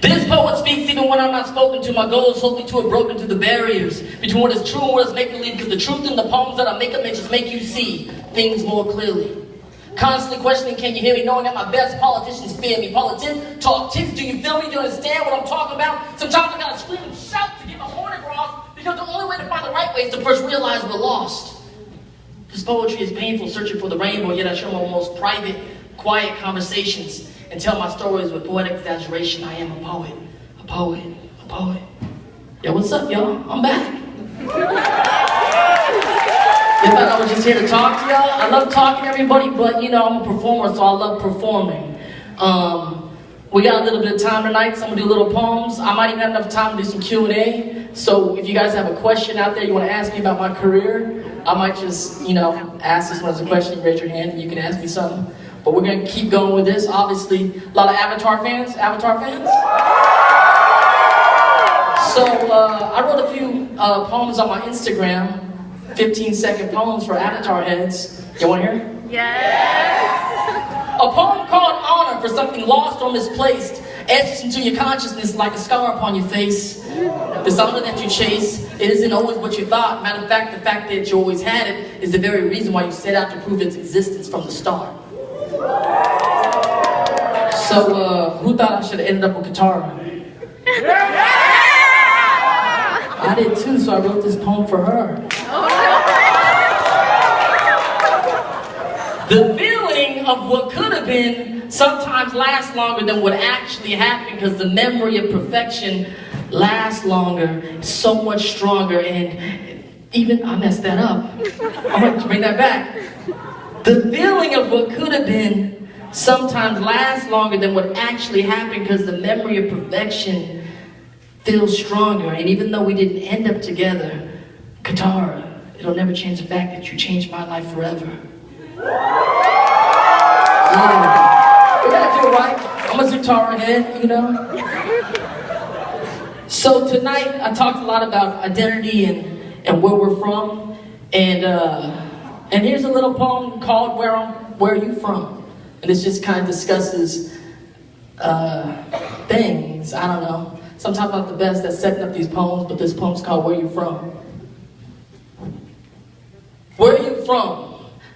This poet speaks even when I'm not spoken to. My goal is hopefully to have broken through the barriers between what is true and what is make-believe, because the truth in the poems that I make up may just make you see things more clearly. Constantly questioning, can you hear me? Knowing at my best, politicians fear me. Politics, talk tips, do you feel me? Do you understand what I'm talking about? Sometimes I gotta scream and shout to get my point across, because the only way to find the right way is to first realize we're lost. This poetry is painful, searching for the rainbow, yet I share my most private, quiet conversations and tell my stories with poetic exaggeration. I am a poet, a poet, a poet. Yo, what's up, y'all? I'm back. You thought I was just here to talk to y'all? I love talking to everybody, but you know, I'm a performer, so I love performing. We got a little bit of time tonight, so I'm gonna do little poems. I might even have enough time to do some Q&A. So if you guys have a question out there, you wanna ask me about my career, I might just, you know, ask this one as a question, raise your hand, and you can ask me something. But we're gonna keep going with this. Obviously, a lot of Avatar fans? Avatar fans? So I wrote a few poems on my Instagram. 15-second poems for Avatar heads. You want to hear? Yes! A poem called Honor for something lost or misplaced, etched into your consciousness like a scar upon your face. This honor that you chase, it isn't always what you thought. Matter of fact, the fact that you always had it is the very reason why you set out to prove its existence from the start. So, who thought I should have ended up with Katara? I did too, so I wrote this poem for her. The feeling of what could have been sometimes lasts longer than what actually happened, because the memory of perfection lasts longer, so much stronger, and even, I messed that up. I'm going to bring that back. The feeling of what could have been sometimes lasts longer than what actually happened, because the memory of perfection feels stronger. And even though we didn't end up together, Katara, it'll never change the fact that you changed my life forever. Yeah. Does that feel right? I'm a Zatara head, you know? So tonight, I talked a lot about identity and where we're from. And here's a little poem called Where Are You From? And this just kind of discusses things, I don't know. Sometimes I'm not the best at setting up these poems, but this poem's called Where You From? Where are you from?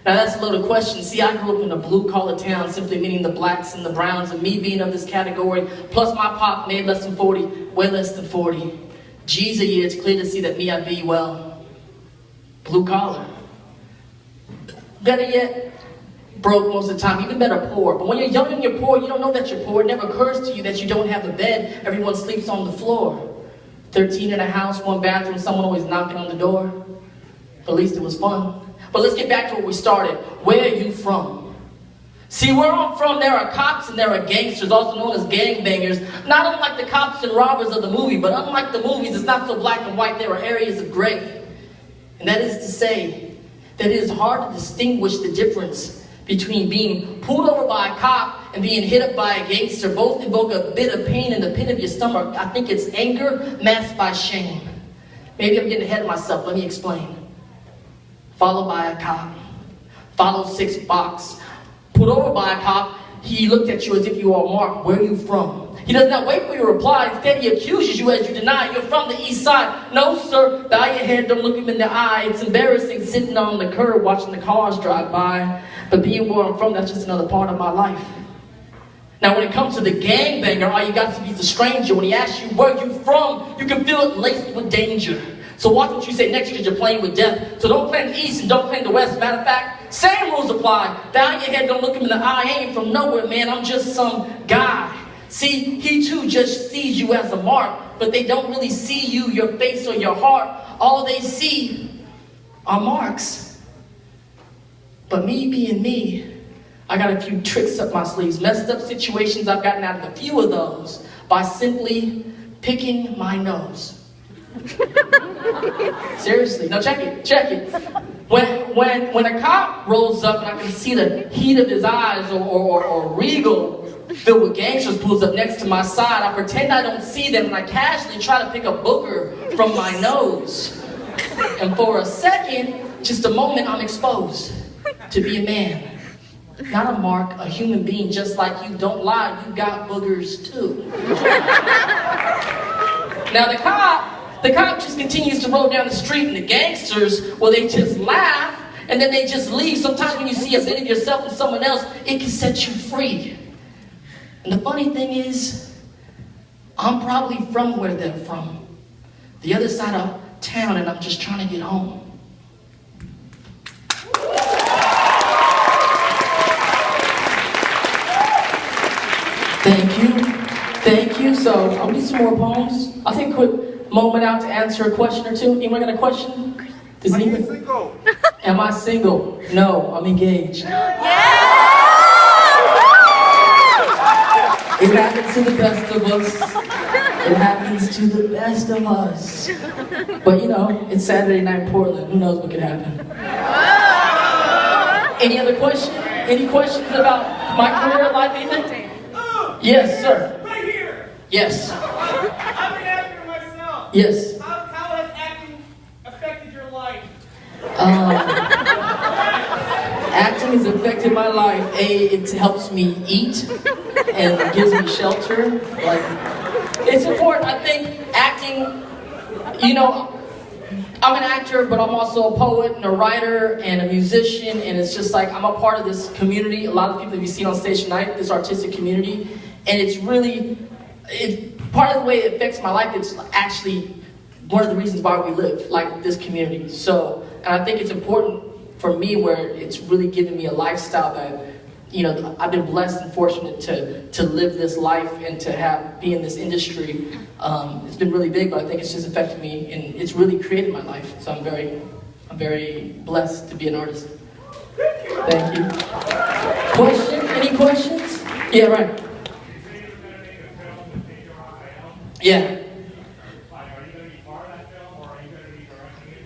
Now that's a loaded question. See, I grew up in a blue-collar town, simply meaning the blacks and the browns, and me being of this category, plus my pop made less than 40, way less than 40. G's a year, it's clear to see that me, I be, well, blue-collar. Better yet, broke most of the time, even better, poor. But when you're young and you're poor, you don't know that you're poor. It never occurs to you that you don't have a bed. Everyone sleeps on the floor. 13 in a house, one bathroom, someone always knocking on the door. At least it was fun. But let's get back to where we started. Where are you from? See, where I'm from, there are cops and there are gangsters, also known as gangbangers. Not unlike the cops and robbers of the movie, but unlike the movies, it's not so black and white. There are areas of gray. And that is to say that it is hard to distinguish the difference between being pulled over by a cop and being hit up by a gangster. Both evoke a bit of pain in the pit of your stomach. I think it's anger masked by shame. Maybe I'm getting ahead of myself. Let me explain. Followed by a cop. Followed 6 blocks. Pulled over by a cop. He looked at you as if you were marked. Where are you from? He does not wait for your reply. Instead, he accuses you as you deny. You're from the east side. No, sir. Bow your head. Don't look him in the eye. It's embarrassing sitting on the curb watching the cars drive by. But being where I'm from, that's just another part of my life. Now, when it comes to the gangbanger, all you got to be is a stranger. When he asks you where you from, you can feel it laced with danger. So watch what you say next, because you're playing with death. So don't claim the east and don't claim the west. Matter of fact, same rules apply. Bow your head, don't look him in the eye. I ain't from nowhere, man. I'm just some guy. See, he too just sees you as a mark, but they don't really see you, your face, or your heart. All they see are marks. But me being me, I got a few tricks up my sleeves. Messed up situations, I've gotten out of a few of those by simply picking my nose. Seriously, no, check it. When a cop rolls up and I can see the heat of his eyes, or Regal filled with gangsters pulls up next to my side, I pretend I don't see them and I casually try to pick a booger from my nose. And for a second, just a moment, I'm exposed to be a man. not a mark, a human being just like you. Don't lie, you got boogers too. Now the cop just continues to roll down the street, and the gangsters, well, they just laugh, and then they just leave. Sometimes when you see a bit of yourself in someone else, it can set you free. And the funny thing is, I'm probably from where they're from, the other side of town, and I'm just trying to get home. Thank you. So I'll do some more poems. I'll take a quick moment out to answer a question or two. Anyone got a question? Does Are you single? Am I single? No, I'm engaged. Yeah! It happens to the best of us. It happens to the best of us. But you know, it's Saturday night in Portland. Who knows what could happen? Any other questions? Any questions about my career, life, anything? Yes, sir. Right here. Yes. I'm an actor myself. Yes. How has acting affected your life? Acting has affected my life. It helps me eat and gives me shelter. Like, it's important. I think acting, you know, I'm an actor, but I'm also a poet and a writer and a musician, and it's just like I'm a part of this community. A lot of people that you see on stage tonight, this artistic community, and it's really, part of the way it affects my life, it's actually one of the reasons why we live, like this community. So, and I think it's important for me where it's really given me a lifestyle that, you know, I've been blessed and fortunate to live this life and to be in this industry. It's been really big, but I think it's just affected me and it's really created my life. So I'm very blessed to be an artist. Thank you. Question? Any questions? Yeah, right. Yeah.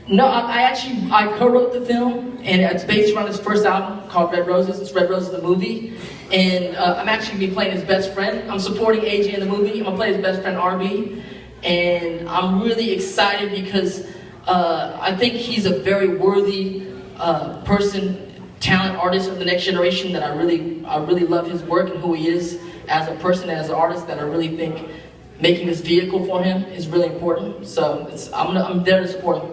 No, I co-wrote the film, and it's based around his first album called Red Roses. It's Red Roses the movie, and I'm actually going to be playing his best friend. I'm supporting AJ in the movie. I'm going to play his best friend RB, and I'm really excited because I think he's a very worthy person, talent, artist of the next generation. That I really love his work and who he is as a person, as an artist. That I really think making this vehicle for him is really important. So I'm there to support him.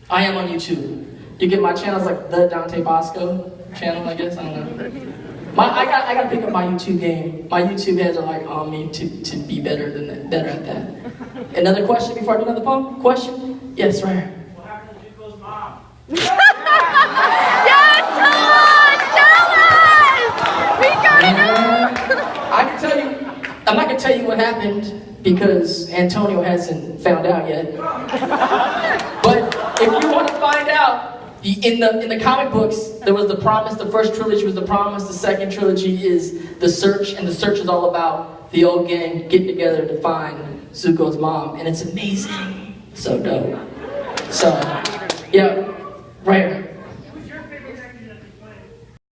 I am on YouTube. You get my channels like the Dante Basco channel, I guess. I don't know. I gotta pick up my YouTube game. My YouTube heads are like on me to be better at that. Another question before I do another poem? Question? Yes, right here. What happened to Zuko's mom? Yes, tell us! We gotta know! I can tell you, I'm not gonna tell you what happened because Antonio hasn't found out yet. But if you want to find out, in the comic books, there was the promise. The first trilogy was the promise. The second trilogy is the search, and the search is all about the old gang getting together to find Zuko's mom, and it's amazing. So dope. So, yeah, right here.